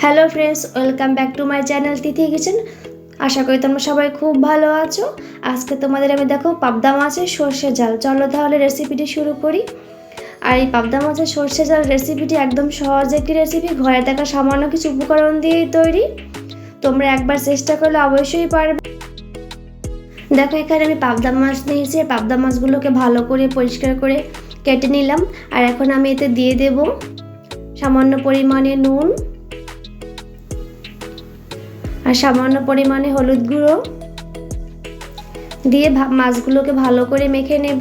Hello friends, welcome back to my channel Tithi kitchen. আশা করি তোমরা সবাই খুব ভালো আছো। আজকে তোমাদের আমি দেখো পাবদা মাছের সর্ষে ঝাল। চলো তাহলে রেসিপিটি শুরু করি। আর এই পাবদা মাছের সর্ষে ঝাল রেসিপিটি একদম সহজ একটি রেসিপি, ঘরে থাকা সামান্য কিছু উপকরণ দিয়েই তৈরি। তোমরা একবার চেষ্টা করলে অবশ্যই পারবে। দেখো এখানে আমি পাবদা মাছ নিয়েছি। পাবদা মাছগুলোকে ভালো করে পরিষ্কার করে কেটে নিলাম। আর এখন আমি এতে দিয়ে দেব সামান্য পরিমাণে নুন আর সামান্য পরিমাণে হলুদ গুঁড়ো দিয়ে মাছগুলোকে ভালো করে মেখে নেব।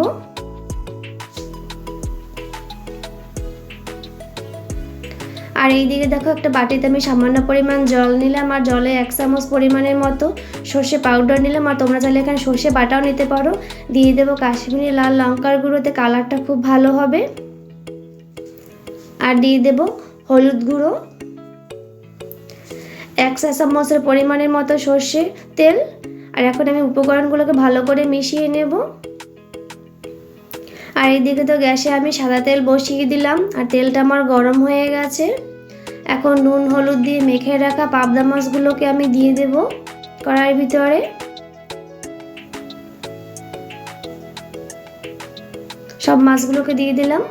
আর এইদিকে দেখো একটা বাটিতে আমি সামান্য পরিমাণ জল নিলাম আর জলে 1 চামচ পরিমাণের মতো সর্ষে পাউডার নিলাম। আর তোমরা চাইলে এখানে সর্ষে বাটাও নিতে পারো। দিয়ে দেবো কাশ্মীরি লাল লঙ্কার গুঁড়োতে কালারটা খুব ভালো হবে। আর দিয়ে দেব হলুদ গুঁড়ো, 1 চা চামচের পরিমাণের মতো সর্ষে তেল। আর এখন আমি উপকরণগুলোকে ভালো করে মিশিয়ে নেব। আর এইদিকে তো গ্যাসে আমি সাদা তেল বসিয়ে দিলাম আর তেলটা আমার গরম হয়ে গেছে। এখন নুন হলুদ দিয়ে মেখে রাখা পাবদা মাছগুলোকে আমি দিয়ে দেব কড়াইয়ের ভিতরে। সব মাছগুলোকে দিয়ে দিলাম।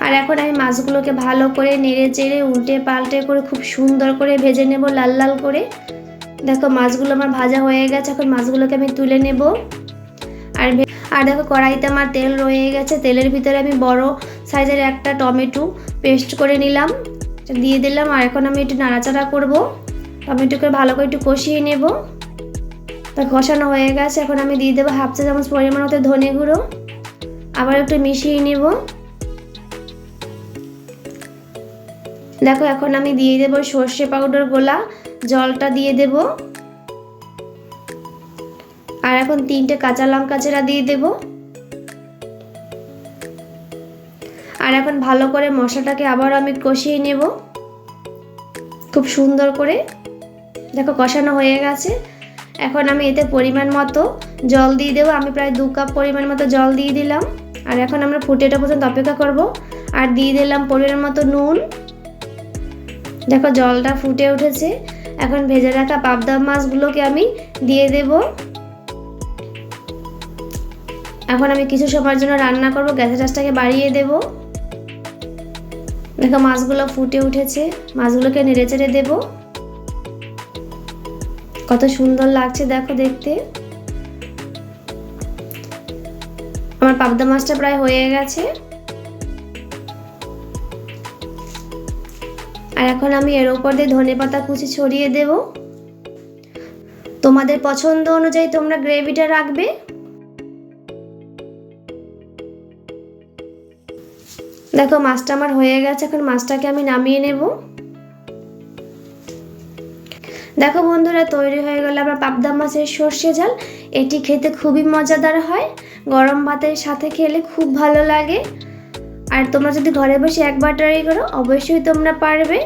আর এখন আমি মাছগুলোকে ভালো করে নেড়ে চেড়ে উল্টে পাল্টে করে খুব সুন্দর করে ভেজে নেব, লাল লাল করে। দেখো মাছগুলো আমার ভাজা হয়ে গেছে। এখন মাছগুলোকে আমি তুলে নেব। আর দেখো কড়াইতে আমার তেল রয়ে গেছে। তেলের ভিতরে আমি বড় সাইজের একটা টমেটো পেস্ট করে নিলাম, দিয়ে দিলাম। আর এখন আমি একটু নাড়াচাড়া করব। টমেটোকে ভালো করে একটু কষিয়ে নেব। তা কষানো হয়ে গেছে। এখন আমি দিয়ে দেবো 1/2 চা চামচ পরিমাণ মতো ধনে গুঁড়ো। আবার একটু মিশিয়ে নেব। দেখো এখন আমি দিয়ে দেব সর্ষে পাউডার গোলা, জলটা দিয়ে দেব। আর এখন 3টে কাঁচা লঙ্কা চেরা দিয়ে দেব। আর এখন ভালো করে মশলাটাকে আবার আমি কষিয়ে নেব খুব সুন্দর করে। দেখো কষানো হয়ে গেছে। এখন আমি এতে পরিমাণ মতো জল দিয়ে দেবো। আমি প্রায় 2 কাপ পরিমাণ মতো জল দিয়ে দিলাম। আর এখন আমরা ফুটেটা পর্যন্ত অপেক্ষা করব। আর দিয়ে দিলাম পরিমাণ মতো নুন। দেখো জলটা ফুটে উঠেছে। এখন ভেজে রাখা পাবদা মাছগুলোকে আমি দিয়ে দেব। এখন আমি কিছু সময়ের জন্য রান্না করব। গ্যাসের আঁচটাকে বাড়িয়ে দেব। দেখো মাছগুলো ফুটে উঠেছে। মাছগুলোকে নেড়ে চেড়ে দেব। কত সুন্দর লাগছে দেখো দেখতে। আমার পাবদা মাছটা প্রায় হয়ে গেছে। আর এখন আমি এর উপর দিয়ে ধনেপাতা কুচি ছড়িয়ে দেব। তোমাদের পছন্দ অনুযায়ী তোমরা গ্রেভিটা রাখবে। দেখো মাছটা আমার হয়ে গেছে। এখন মাছটাকে আমি নামিয়ে নেব। দেখো বন্ধুরা, তৈরি হয়ে গেল আমার পাবদা মাছের সর্ষে ঝাল। এটি খেতে খুবই মজাদার হয়। গরম ভাতের সাথে খেলে খুব ভালো লাগে। আর তোমরা যদি ঘরে বসে একবার ট্রাই করো অবশ্যই তোমরা পারবে।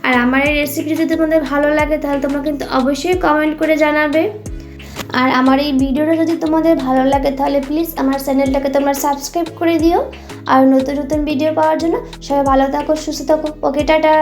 আর আমার এই রেসিপি যদি তোমাদের ভালো লাগে তাহলে তোমরা কিন্তু অবশ্যই কমেন্ট করে জানাবে। আর আমার এই ভিডিওটা যদি তোমাদের ভালো লাগে তাহলে প্লিজ আমার চ্যানেলটাকে তোমরা সাবস্ক্রাইব করে দিও। আর নতুন নতুন ভিডিও পাওয়ার জন্য সবাই ভালো থাকো, সুস্থ থাকো। ওকে, টাটা।